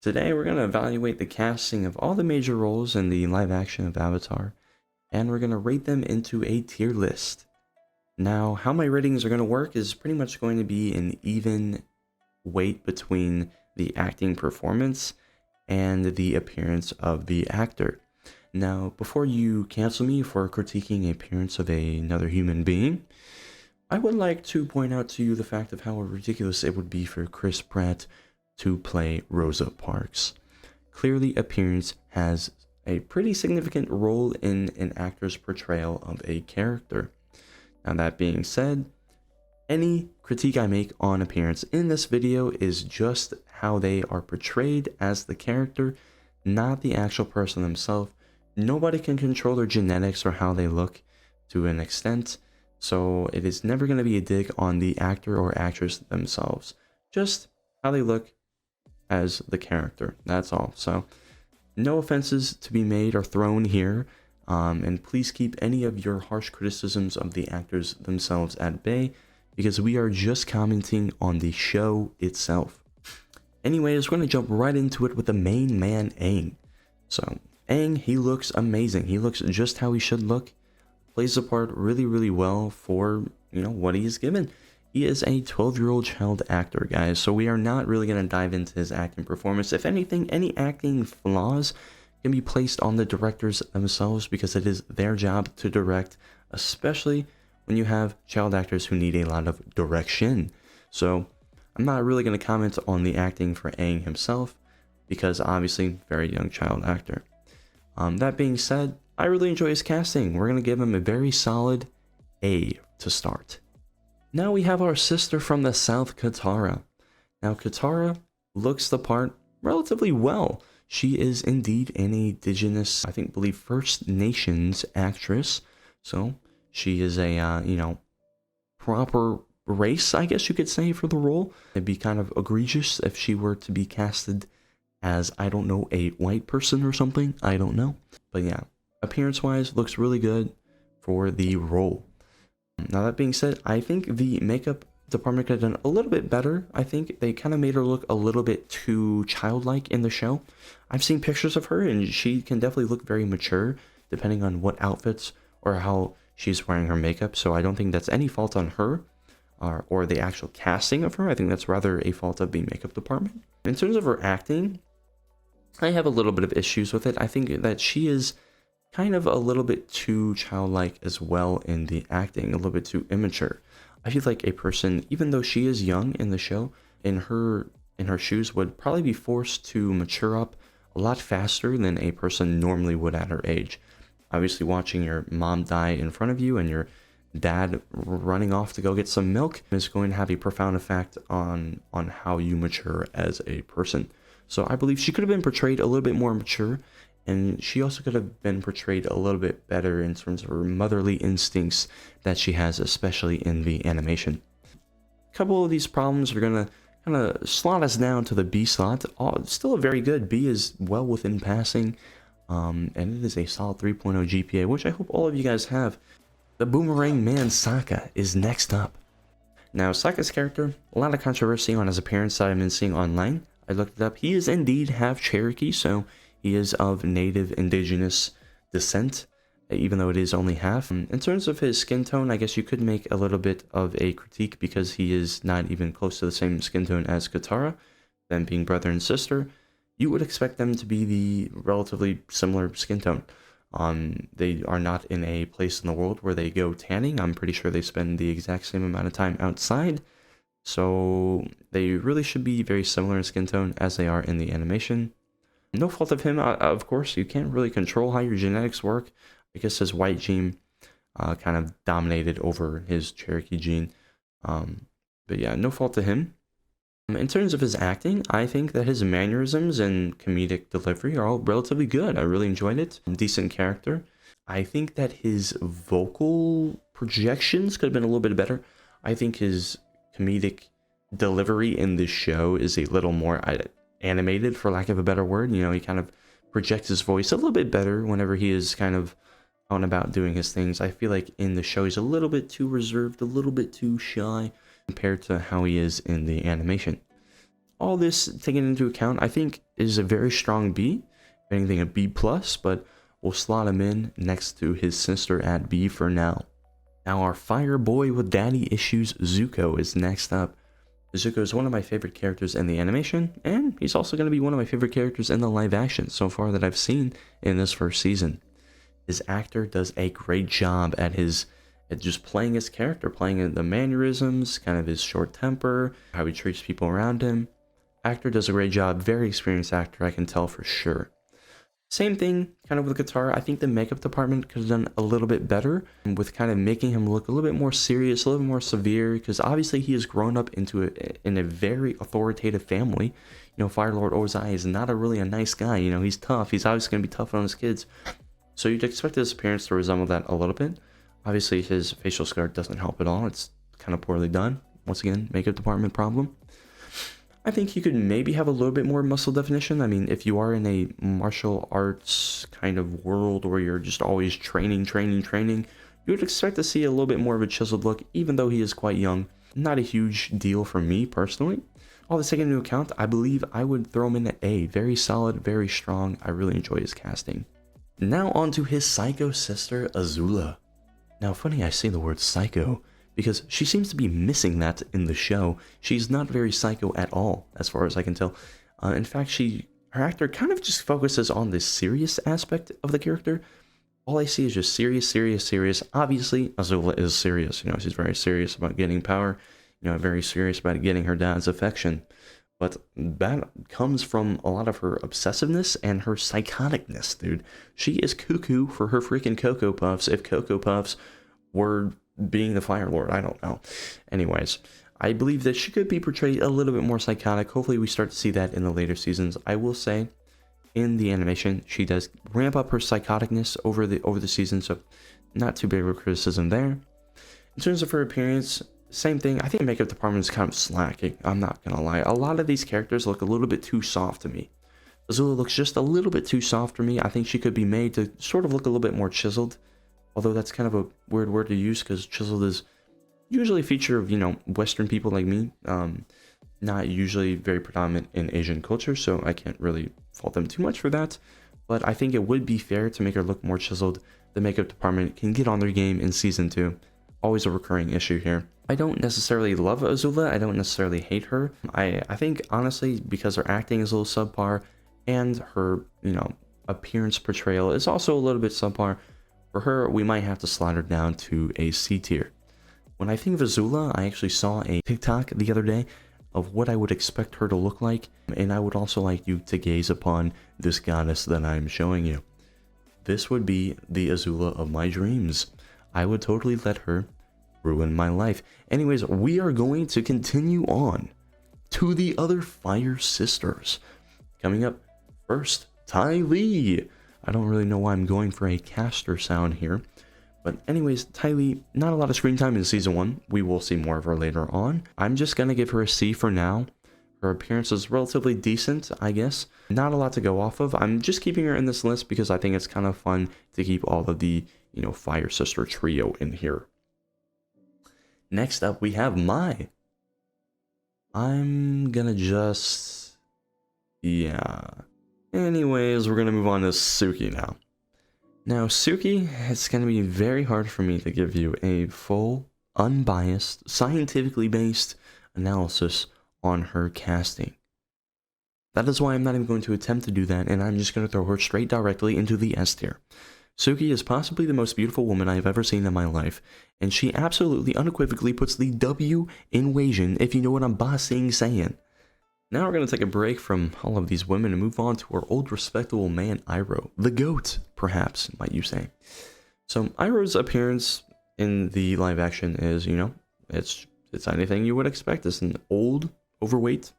Today we're going to evaluate the casting of all the major roles in the live action of Avatar, and we're going to rate them into a tier list. Now, how my ratings are going to work is pretty much going to be an even weight between the acting performance and the appearance of the actor. Now, before you cancel me for critiquing the appearance of another human being, I would like to point out to you the fact of how ridiculous it would be for Chris Pratt to play Rosa Parks. Clearly, appearance has a pretty significant role in an actor's portrayal of a character. Now, that being said, any critique I make on appearance in this video is just how they are portrayed as the character, not the actual person themselves. Nobody can control their genetics or how they look to an extent, so it is never going to be a dig on the actor or actress themselves. Just how they look as the character, that's all. So no offenses to be made or thrown here, and please keep any of your harsh criticisms of the actors themselves at bay, because we are just commenting on the show itself. Anyways, we're going to jump right into it with the main man, Aang. So Aang, he looks amazing. He looks just how he should look. Plays the part really well for, what he is given. He is a 12-year-old child actor, guys, so we are not really going to dive into his acting performance. If anything, any acting flaws can be placed on the directors themselves, because it is their job to direct, especially when you have child actors who need a lot of direction. So I'm not really going to comment on the acting for Aang himself, because obviously very young child actor. That being said, I really enjoy his casting. We're going to give him a very solid A to start. Now we have our sister from the south, Katara. Now Katara looks the part relatively well. She is indeed an indigenous, believe First Nations actress. So she is a, proper race, I guess you could say, for the role. It'd be kind of egregious if she were to be casted as, I don't know, a white person or something. I don't know. But yeah, appearance-wise, looks really good for the role. Now that being said, I think the makeup department could have done a little bit better. I think they kind of made her look a little bit too childlike in the show. I've seen pictures of her and she can definitely look very mature depending on what outfits or how she's wearing her makeup. So I don't think that's any fault on her or the actual casting of her. I think that's rather a fault of the makeup department. In terms of her acting, I have a little bit of issues with it. I think that she is kind of a little bit too childlike as well in the acting, a little bit too immature. I feel like a person, even though she is young in the show, in her shoes would probably be forced to mature up a lot faster than a person normally would at her age. Obviously, watching your mom die in front of you and your dad running off to go get some milk is going to have a profound effect on how you mature as a person. So I believe she could have been portrayed a little bit more mature, and she also could have been portrayed a little bit better in terms of her motherly instincts that she has, especially in the animation. A couple of these problems are going to kind of slot us down to the B slot. Still a very good. B is well within passing, and it is a solid 3.0 GPA, which I hope all of you guys have. The Boomerang Man Sokka is next up. Now, Sokka's character, a lot of controversy on his appearance that I've been seeing online. I looked it up. He is indeed half Cherokee, so he is of native indigenous descent, even though it is only half. In terms of his skin tone, I guess you could make a little bit of a critique because he is not even close to the same skin tone as Katara, them being brother and sister. You would expect them to be the relatively similar skin tone. They are not in a place in the world where they go tanning. I'm pretty sure they spend the exact same amount of time outside. So they really should be very similar in skin tone as they are in the animation. No fault of him, of course. You can't really control how your genetics work. I guess his white gene kind of dominated over his Cherokee gene. But yeah, no fault to him. In terms of his acting, I think that his mannerisms and comedic delivery are all relatively good. I really enjoyed it. Decent character. I think that his vocal projections could have been a little bit better. I think his comedic delivery in this show is a little more animated, for lack of a better word. He kind of projects his voice a little bit better whenever he is kind of on about doing his things. I feel like in the show he's a little bit too reserved, a little bit too shy compared to how he is in the animation. All this taken into account, I think is a very strong B. If anything, a B plus, but we'll slot him in next to his sister at B for now. Now our fire boy with daddy issues, Zuko, is next up. Zuko is one of my favorite characters in the animation, and he's also going to be one of my favorite characters in the live action so far that I've seen in this first season. His actor does a great job at just playing his character, playing the mannerisms, kind of his short temper, how he treats people around him. Actor does a great job, very experienced actor, I can tell for sure. Same thing kind of with Katara. I think the makeup department could have done a little bit better with kind of making him look a little bit more serious, a little bit more severe, because obviously he has grown up in a very authoritative family. You know, Fire Lord Ozai is not really a nice guy. You know, he's tough. He's obviously going to be tough on his kids. So you'd expect his appearance to resemble that a little bit. Obviously his facial scar doesn't help at all. It's kind of poorly done. Once again, makeup department problem. I think you could maybe have a little bit more muscle definition. I mean, if you are in a martial arts kind of world where you're just always training, you would expect to see a little bit more of a chiseled look, even though he is quite young. Not a huge deal for me personally. All this taken into account, I believe I would throw him in at A. Very solid, very strong. I really enjoy his casting. Now on to his psycho sister, Azula. Now funny I say the word psycho, because she seems to be missing that in the show. She's not very psycho at all, as far as I can tell. In fact, her actor kind of just focuses on the serious aspect of the character. All I see is just serious. Obviously, Azula is serious. You know, she's very serious about getting power. You know, very serious about getting her dad's affection. But that comes from a lot of her obsessiveness and her psychoticness, dude. She is cuckoo for her freaking Cocoa Puffs. If Cocoa Puffs were being the Fire Lord, I don't know. Anyways, I believe that she could be portrayed a little bit more psychotic. Hopefully we start to see that in the later seasons. I will say, in the animation, she does ramp up her psychoticness over the season, so not too big of a criticism there. In terms of her appearance, same thing. I think the makeup department is kind of slacking. I'm not gonna lie. A lot of these characters look a little bit too soft to me. Azula looks just a little bit too soft for me. I think she could be made to sort of look a little bit more chiseled. Although that's kind of a weird word to use because chiseled is usually a feature of, you know, Western people like me. Not usually very predominant in Asian culture, so I can't really fault them too much for that. But I think it would be fair to make her look more chiseled. The makeup department can get on their game in season 2. Always a recurring issue here. I don't necessarily love Azula. I don't necessarily hate her. I think, honestly, because her acting is a little subpar and her, you know, appearance portrayal is also a little bit subpar, for her, we might have to slide her down to a C tier. When I think of Azula, I actually saw a TikTok the other day of what I would expect her to look like, and I would also like you to gaze upon this goddess that I'm showing you. This would be the Azula of my dreams. I would totally let her ruin my life. Anyways, we are going to continue on to the other Fire Sisters. Coming up first, Tai Lee. I don't really know why I'm going for a caster sound here. But anyways, Tai Lee, not a lot of screen time in season 1. We will see more of her later on. I'm just going to give her a C for now. Her appearance is relatively decent, I guess. Not a lot to go off of. I'm just keeping her in this list because I think it's kind of fun to keep all of the, you know, Fire Sister trio in here. Next up, we have Mai. I'm gonna just... yeah. Anyways, we're gonna move on to Suki now. Now, Suki, it's gonna be very hard for me to give you a full, unbiased, scientifically based analysis on her casting. That is why I'm not even going to attempt to do that, and I'm just gonna throw her straight directly into the S tier. Suki is possibly the most beautiful woman I have ever seen in my life, and she absolutely unequivocally puts the W in Wasian, if you know what I'm bossing saying. Now we're going to take a break from all of these women and move on to our old respectable man, Iroh. The GOAT, perhaps, might you say. So, Iroh's appearance in the live action is, you know, it's anything you would expect. It's an old, overweight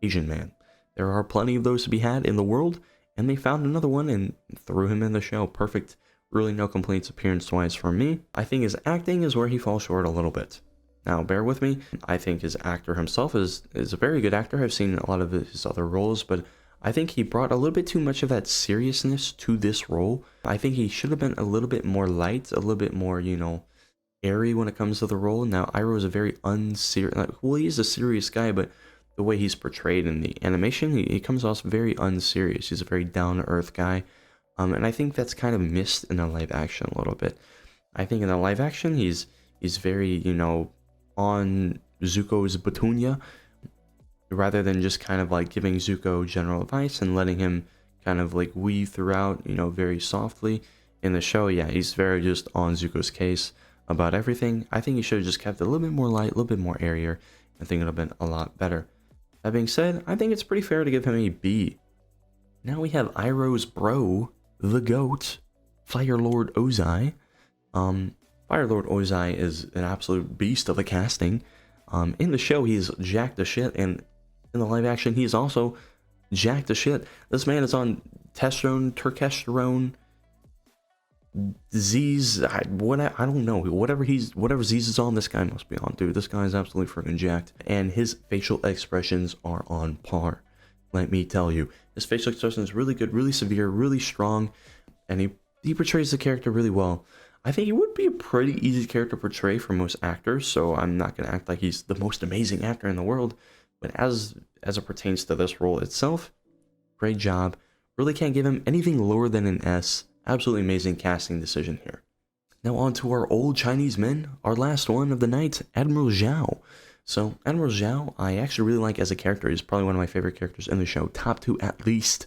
Asian man. There are plenty of those to be had in the world, and they found another one and threw him in the show. Perfect. Really no complaints appearance-wise from me. I think his acting is where he falls short a little bit. Now, bear with me. I think his actor himself is a very good actor. I've seen a lot of his other roles, but I think he brought a little bit too much of that seriousness to this role. I think he should have been a little bit more light, a little bit more, you know, airy when it comes to the role. Now, Iroh is a very unserious... well, he is a serious guy, but the way he's portrayed in the animation, he comes off very unserious. He's a very down-to-earth guy, and I think that's kind of missed in the live action a little bit. I think in the live action, he's very, you know, on Zuko's Petunia, rather than just kind of like giving Zuko general advice and letting him kind of like weave throughout, you know, very softly. In the show, yeah, he's very just on Zuko's case about everything. I think he should have just kept it a little bit more light, a little bit more airier. I think it would have been a lot better. That being said, I think it's pretty fair to give him a B. Now we have Iroh's bro, the GOAT, Fire Lord Ozai. Fire Lord Ozai is an absolute beast of a casting. In the show, he's jacked to shit, and in the live action, he's also jacked to shit. This man is on testosterone, Z's, I don't know, whatever Z's is on, this guy must be on, dude. This guy is absolutely freaking jacked, and his facial expressions are on par. Let me tell you, his facial expression is really good, really severe, really strong, and he portrays the character really well. I think he would be a pretty easy character to portray for most actors, so I'm not gonna act like he's the most amazing actor in the world. But as it pertains to this role itself, great job. Really can't give him anything lower than an S. Absolutely amazing casting decision here. Now on to our old Chinese men, our last one of the night, Admiral Zhao. So Admiral Zhao, I actually really like as a character. He's probably one of my favorite characters in the show, top 2 at least.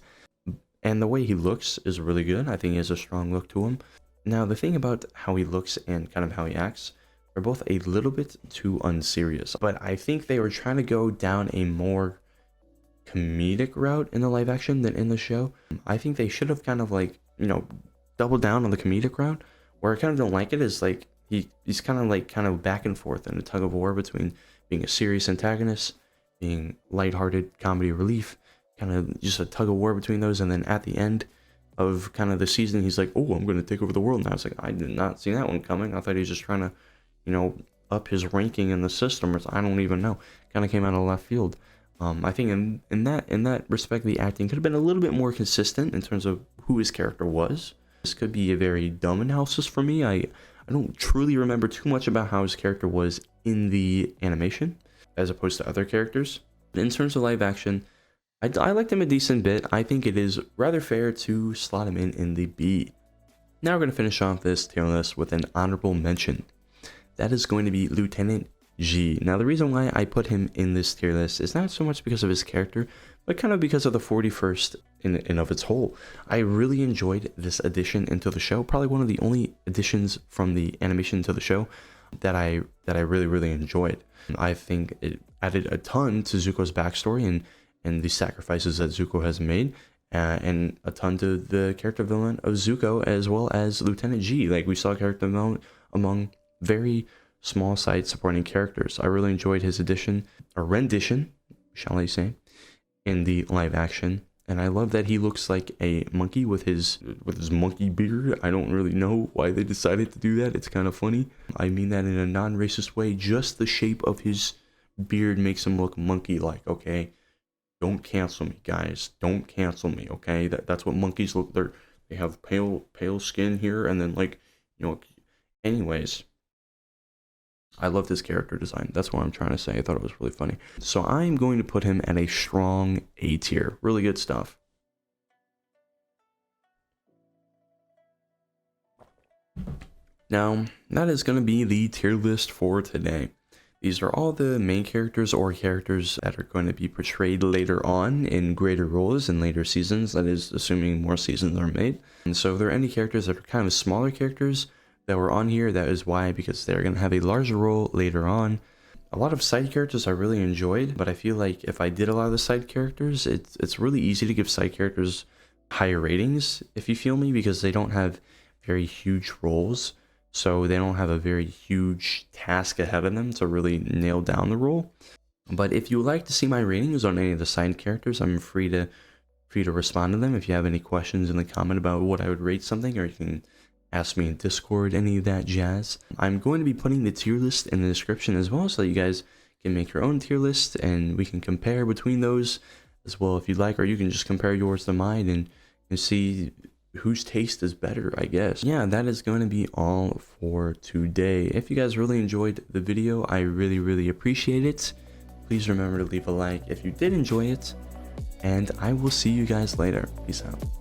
And the way he looks is really good. I think he has a strong look to him. Now the thing about how he looks and kind of how he acts, they're both a little bit too unserious. But I think they were trying to go down a more comedic route in the live action than in the show. I think they should have kind of like, you know, doubled down on the comedic route. Where I kind of don't like it is like he's kind of back and forth in a tug of war between being a serious antagonist, being lighthearted comedy relief, kind of just a tug of war between those, and then at the end of kind of the season, he's like, oh, I'm going to take over the world now. It's like, I did not see that one coming. I thought he was just trying to, you know, up his ranking in the system, or I don't even know. Kind of came out of left field. I think in that respect, the acting could have been a little bit more consistent in terms of who his character was. This could be a very dumb analysis for me. I don't truly remember too much about how his character was in the animation, as opposed to other characters. But in terms of live action, I liked him a decent bit. I think it is rather fair to slot him in the B. Now we're going to finish off this tier list with an honorable mention. That is going to be Lieutenant G. Now the reason why I put him in this tier list is not so much because of his character, but kind of because of the 41st in of its whole. I really enjoyed this addition into the show. Probably one of the only additions from the animation to the show that I really enjoyed. I think it added a ton to Zuko's backstory and the sacrifices that Zuko has made, and a ton to the character development of Zuko as well as Lieutenant G. Like, we saw character development among very small side supporting characters. I really enjoyed his rendition, shall I say, in the live action, and I love that he looks like a monkey with his monkey beard. I don't really know why they decided to do that. It's kind of funny. I mean that in a non-racist way. Just the shape of his beard makes him look monkey-like. Okay, don't cancel me, guys. Don't cancel me. Okay, that's what monkeys look. They have pale skin here, and then, like, you know. Anyways, I loved his character design. That's what I'm trying to say. I thought it was really funny. So I'm going to put him at a strong A tier. Really good stuff. Now, that is going to be the tier list for today. These are all the main characters or characters that are going to be portrayed later on in greater roles in later seasons. That is, assuming more seasons are made. And so if there are any characters that are kind of smaller characters that were on here, that is why, because they're going to have a larger role later on. A lot of side characters I really enjoyed, but I feel like if I did a lot of the side characters, it's really easy to give side characters higher ratings, if you feel me, because they don't have very huge roles, so they don't have a very huge task ahead of them to really nail down the role. But if you would like to see my ratings on any of the side characters, I'm free to respond to them. If you have any questions in the comment about what I would rate something, or you can ask me in Discord, any of that jazz. I'm going to be putting the tier list in the description as well, so that you guys can make your own tier list and we can compare between those as well if you'd like, or you can just compare yours to mine and see whose taste is better, I guess. Yeah, that is going to be all for today. If you guys really enjoyed the video, I really appreciate it. please remember to leave a like if you did enjoy it, and I will see you guys later. Peace out.